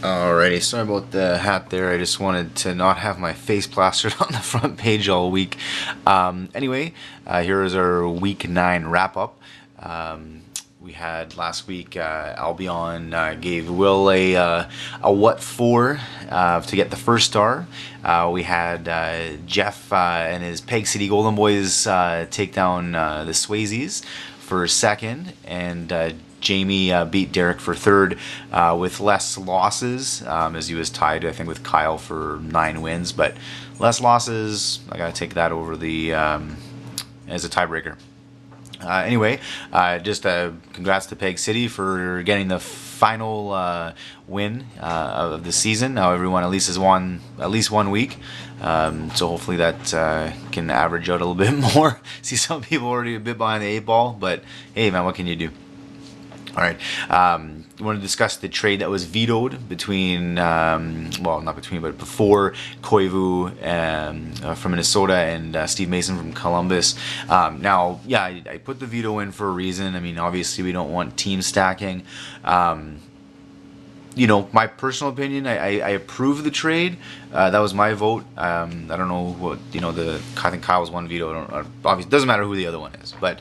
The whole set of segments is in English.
Alrighty, sorry about the hat there. I just wanted to not have my face plastered on the front page all week. Here is our week 9 wrap up. We had last week Albion gave Will a what for to get the first star. We had Jeff and his Peg City Golden Boys take down the Swayzes for second, and Jamie beat Derek for third with less losses, as he was tied, I think, with Kyle for 9 wins. But less losses, I gotta take that over the as a tiebreaker. Just congrats to Peg City for getting the final win of the season. Now everyone at least has won at least 1 week, so hopefully that can average out a little bit more. See, some people already a bit behind the 8 ball, but hey, man, what can you do? All right. We want to discuss the trade that was vetoed between, well, not between, but before Koivu from Minnesota and Steve Mason from Columbus. Now, yeah, I put the veto in for a reason. I mean, obviously, we don't want team stacking. My personal opinion, I approve the trade. That was my vote. I don't know what, I think Kyle's one veto. Obviously, it doesn't matter who the other one is, but.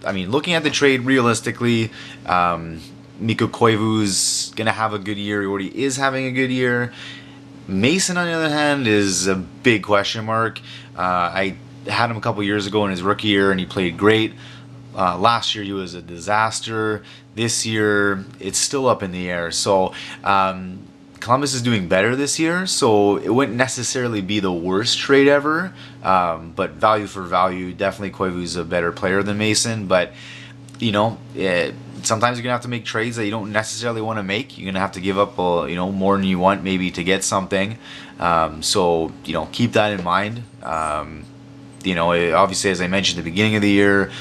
Looking at the trade realistically, Mikko Koivu's going to have a good year. He already is having a good year. Mason, on the other hand, is a big question mark. I had him a couple years ago in his rookie year, and he played great. Last year, he was a disaster. This year, it's still up in the air. So, Columbus is doing better this year, so it wouldn't necessarily be the worst trade ever. But value for value, definitely Koivu's a better player than Mason. But sometimes you're gonna have to make trades that you don't necessarily want to make. You're gonna have to give up, more than you want maybe to get something. So keep that in mind. Obviously, as I mentioned at the beginning of the year,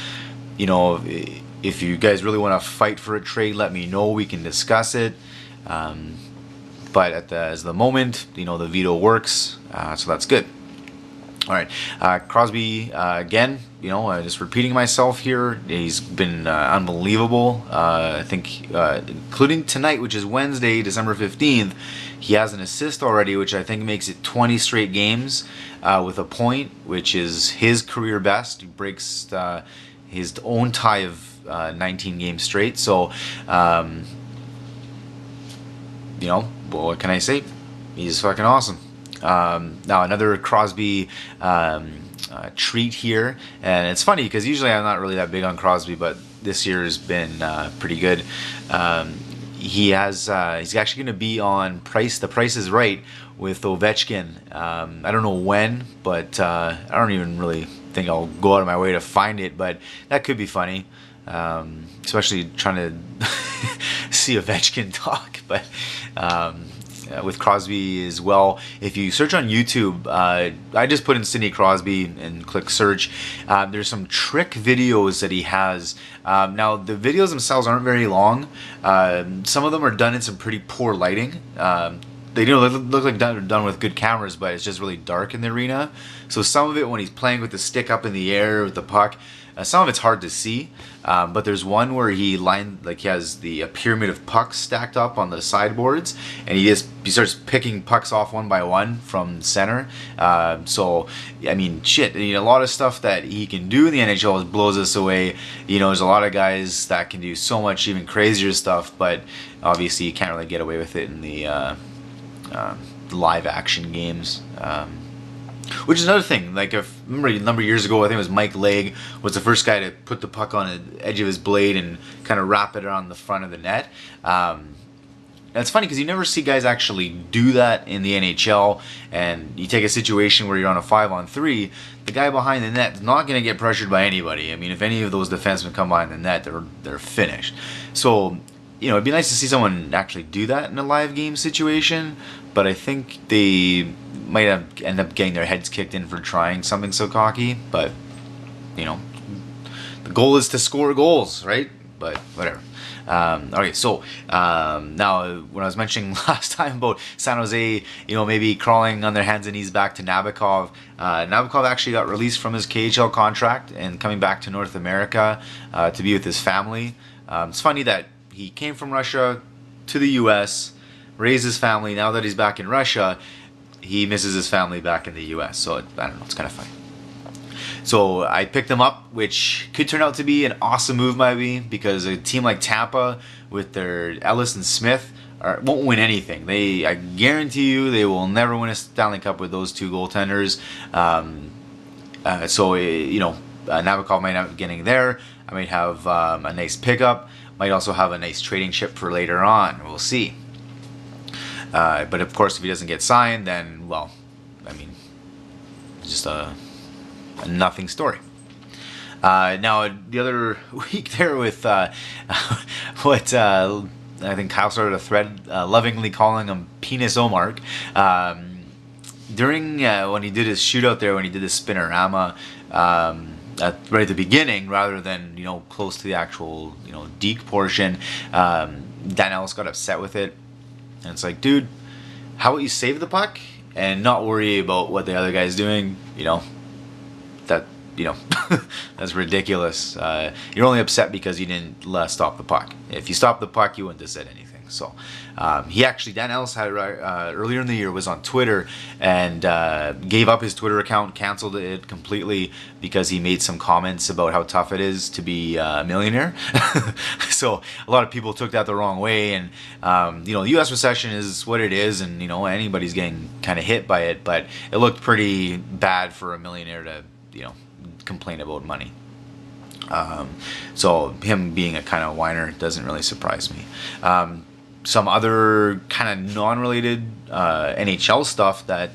if you guys really want to fight for a trade, let me know. We can discuss it. But as the moment, the veto works, so that's good. All right, Crosby again. Just repeating myself here. He's been unbelievable. I think, including tonight, which is Wednesday, December 15th, he has an assist already, which I think makes it 20 straight games with a point, which is his career best. He breaks his own tie of 19 games straight. So. What can I say? He's fucking awesome. Now another Crosby treat here, and it's funny because usually I'm not really that big on Crosby, but this year has been pretty good. He's actually going to be on The Price is Right with Ovechkin. I don't know when, but I don't even really think I'll go out of my way to find it, but that could be funny. Especially trying to see Ovechkin talk, but with Crosby as well. If you search on YouTube, I just put in Sidney Crosby and click search. There's some trick videos that he has. Now the videos themselves aren't very long. Some of them are done in some pretty poor lighting. They look like done with good cameras, but it's just really dark in the arena. So some of it, when he's playing with the stick up in the air with the puck, some of it's hard to see, but there's one where he has the pyramid of pucks stacked up on the sideboards, and he starts picking pucks off one by one from center. A lot of stuff that he can do in the NHL blows us away. There's a lot of guys that can do so much even crazier stuff, but obviously you can't really get away with it in the live action games. Which is another thing. Remember a number of years ago, I think it was Mike Legg was the first guy to put the puck on the edge of his blade and kind of wrap it around the front of the net. It's funny because you never see guys actually do that in the NHL. And you take a situation where you're on a 5-on-3, the guy behind the net is not going to get pressured by anybody. I mean, if any of those defensemen come behind the net, they're finished. So, it'd be nice to see someone actually do that in a live game situation, but I think they might end up getting their heads kicked in for trying something so cocky. But the goal is to score goals, right? But whatever. Okay, so now when I was mentioning last time about San Jose, maybe crawling on their hands and knees back to Nabokov. Nabokov actually got released from his KHL contract and coming back to North America to be with his family. It's funny that he came from Russia to the U.S., raised his family. Now that he's back in Russia, he misses his family back in the U.S. So I don't know, it's kind of funny. So I picked him up, which could turn out to be an awesome move by me, because a team like Tampa with their Ellis and Smith won't win anything. I guarantee you they will never win a Stanley Cup with those two goaltenders. Nabokov might not be getting there. I might have a nice pickup. Might also have a nice trading chip for later on. We'll see. But of course, if he doesn't get signed, then, well, I mean, just a nothing story. Now, the other week there with what I think Kyle started a thread lovingly calling him Penis Omark. During when he did his shootout there, when he did his spinorama right at the beginning, rather than close to the actual deke portion, Dan Ellis got upset with it, and it's like, dude, how about you save the puck and not worry about what the other guy's doing? That's ridiculous. You're only upset because you didn't stop the puck. If you stopped the puck, you wouldn't have said anything. So Dan Ellis had earlier in the year, was on Twitter and gave up his Twitter account, canceled it completely because he made some comments about how tough it is to be a millionaire. So a lot of people took that the wrong way, and the U.S. recession is what it is, and anybody's getting kind of hit by it, but it looked pretty bad for a millionaire to complain about money. So him being a kind of whiner doesn't really surprise me. Some other kind of non-related NHL stuff that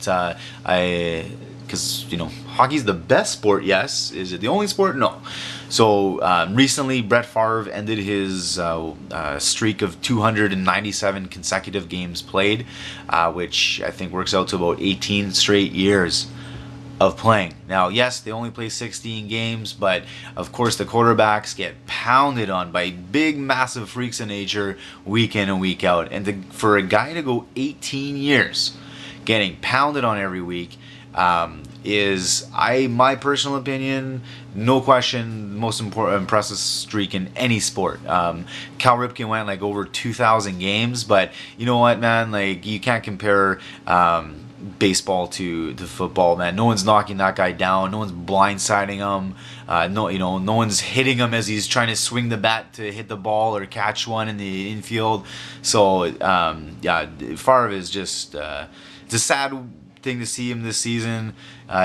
because hockey's the best sport, yes. Is it the only sport? No. So recently, Brett Favre ended his streak of 297 consecutive games played, which I think works out to about 18 straight years of playing. Now, yes, they only play 16 games, but of course the quarterbacks get pounded on by big, massive freaks of nature week in and week out. And for a guy to go 18 years getting pounded on every week is, my personal opinion, no question, most impressive streak in any sport. Cal Ripken went like over 2,000 games, but you know what, man? Like, you can't compare baseball to football, man. No one's knocking that guy down. No one's blindsiding him. No one's hitting him as he's trying to swing the bat to hit the ball or catch one in the infield. So Favre is just it's a sad thing to see him this season.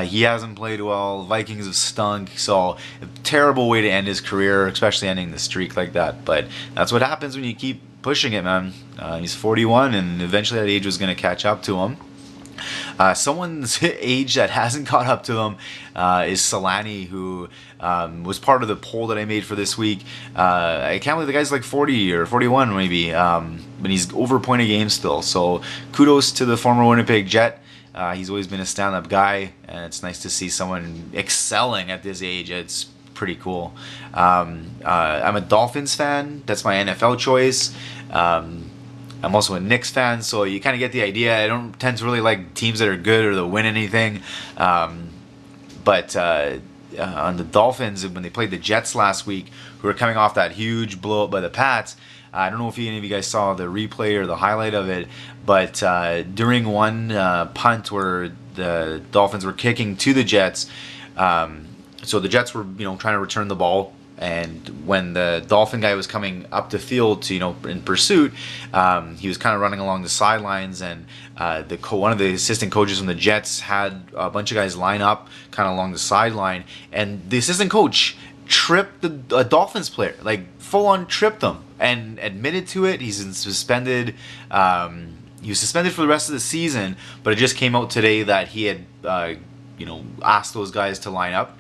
He hasn't played well. Vikings have stunk. So a terrible way to end his career, especially ending the streak like that. But that's what happens when you keep pushing it, man. He's 41, and eventually that age was going to catch up to him. Someone's age that hasn't caught up to him is Solani, who was part of the poll that I made for this week. I can't believe the guy's like 40 or 41 maybe, but he's over a point a game still. So kudos to the former Winnipeg Jet. He's always been a stand-up guy, and it's nice to see someone excelling at this age. It's pretty cool. I'm a Dolphins fan. That's my NFL choice. I'm also a Knicks fan, so you kind of get the idea. I don't tend to really like teams that are good or that win anything. But on the Dolphins, when they played the Jets last week, who were coming off that huge blowout by the Pats, I don't know if any of you guys saw the replay or the highlight of it, but during one punt where the Dolphins were kicking to the Jets, so the Jets were trying to return the ball. And when the Dolphin guy was coming up the field to in pursuit, he was kind of running along the sidelines, and one of the assistant coaches from the Jets had a bunch of guys line up kind of along the sideline, and the assistant coach tripped the Dolphins player, like full on tripped them, and admitted to it. He's suspended. He was suspended for the rest of the season, but it just came out today that he had asked those guys to line up.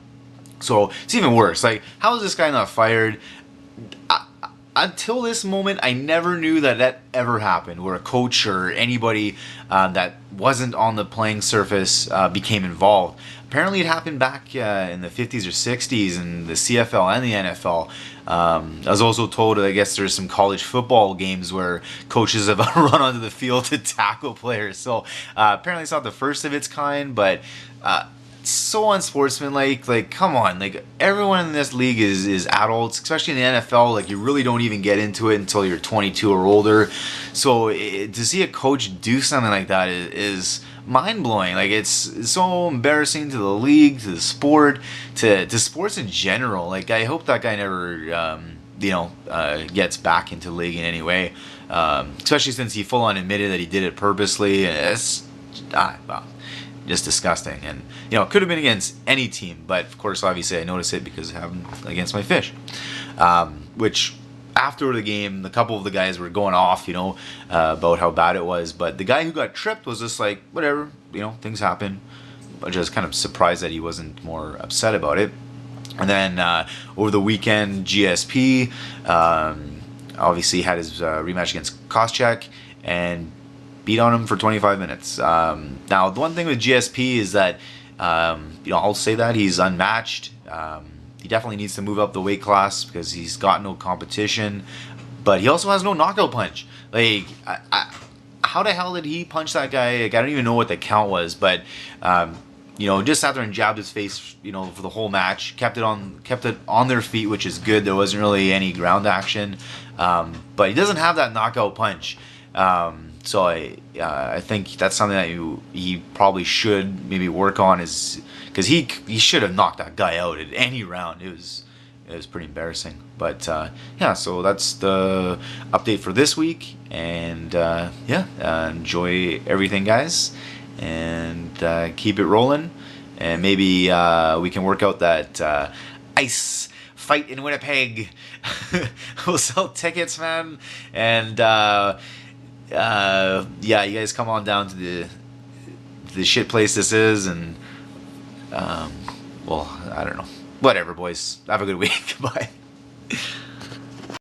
So it's even worse. Like, how is this guy not fired? Until this moment, I never knew that ever happened, where a coach or anybody that wasn't on the playing surface became involved. Apparently, it happened back in the 50s or 60s in the CFL and the NFL. I was also told, I guess, there's some college football games where coaches have run onto the field to tackle players. So apparently, it's not the first of its kind, but so unsportsmanlike. Like, come on, like everyone in this league is adults, especially in the NFL. Like, you really don't even get into it until you're 22 or older. So to see a coach do something like that is mind blowing. Like, it's so embarrassing to the league, to the sport, to sports in general. Like, I hope that guy never gets back into the league in any way. Especially since he full on admitted that he did it purposely. It's well, just disgusting. And it could have been against any team, but of course, obviously, I noticed it because it happened against my Fish. Which after the game, a couple of the guys were going off, about how bad it was. But the guy who got tripped was just like, whatever, things happen. But just kind of surprised that he wasn't more upset about it. And then over the weekend, GSP obviously had his rematch against Koscheck and beat on him for 25 minutes. Now, the one thing with GSP is that, I'll say that he's unmatched. He definitely needs to move up the weight class because he's got no competition. But he also has no knockout punch. Like, how the hell did he punch that guy? Like, I don't even know what the count was, but just sat there and jabbed his face, for the whole match. Kept it on their feet, which is good. There wasn't really any ground action, but he doesn't have that knockout punch. So I think that's something that he probably should maybe work on, is because he should have knocked that guy out at any round. It was pretty embarrassing. But so that's the update for this week, and enjoy everything, guys. And keep it rolling, and maybe we can work out that ice fight in Winnipeg. We'll sell tickets, man, and you guys come on down to the shit place this is, and I don't know, whatever, boys. Have a good week. Bye.